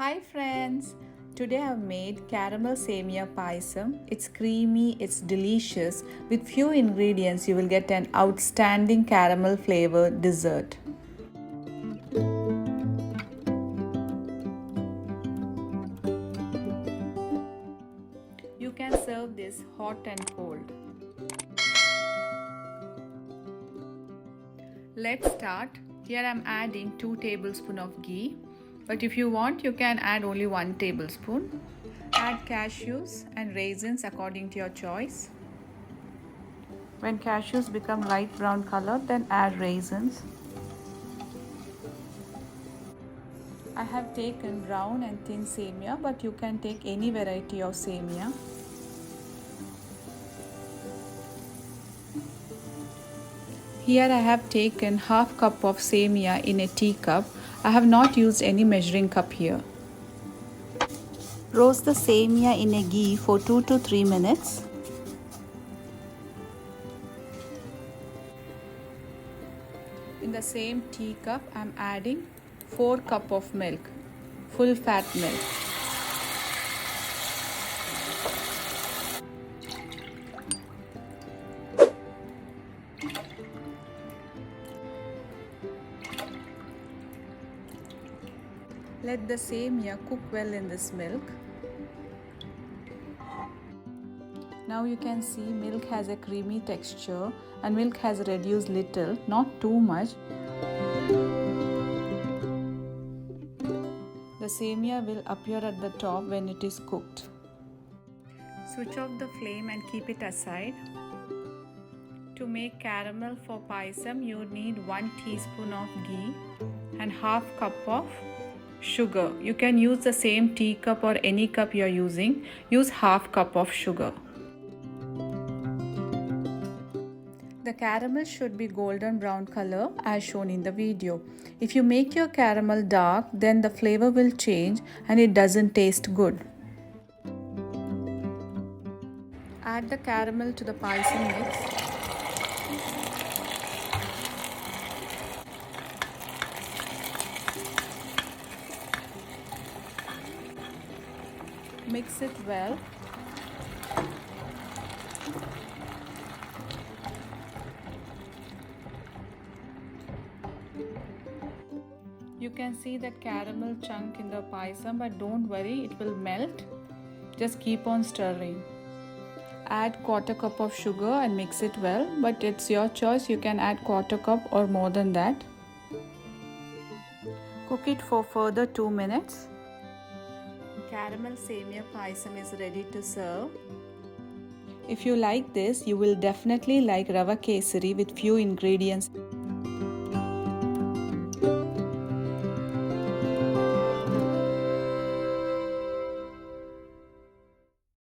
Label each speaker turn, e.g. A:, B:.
A: Hi friends! Today I have made Caramel Semiya Payasam. It's creamy, it's delicious. With few ingredients you will get an outstanding caramel flavored dessert. You can serve this hot and cold. Let's start. Here I am adding 2 tablespoons of ghee. But if you want, you can add only 1 tablespoon. Add cashews and raisins according to your choice. When cashews become light brown color, then add raisins. I have taken brown and thin semiya, but you can take any variety of semiya. Here I have taken half cup of semiya in a teacup. I have not used any measuring cup here. Roast the semiya in a ghee for 2 to 3 minutes. In the same teacup, I am adding 4 cups of milk, full fat milk. Let the semiya cook well in this milk. Now you can see milk has a creamy texture and milk has reduced little, not too much. The semiya will appear at the top when it is cooked. Switch off the flame and keep it aside. To make caramel for payasam, you need 1 teaspoon of ghee and half cup of sugar. You can use the same teacup or any cup you are using. Use half cup of sugar. The caramel should be golden brown color as shown in the video. If you make your caramel dark, then the flavor will change and it doesn't taste good. Add the caramel to the payasam mix. Mix it well. You can see that caramel chunk in the payasam, but don't worry, it will melt. Just keep on stirring. Add quarter cup of sugar and mix it well, but it's your choice. You can add quarter cup or more than that. Cook it for further 2 minutes. Caramel Semiya Payasam is ready to serve. If you like this, you will definitely like rava kesari with few ingredients.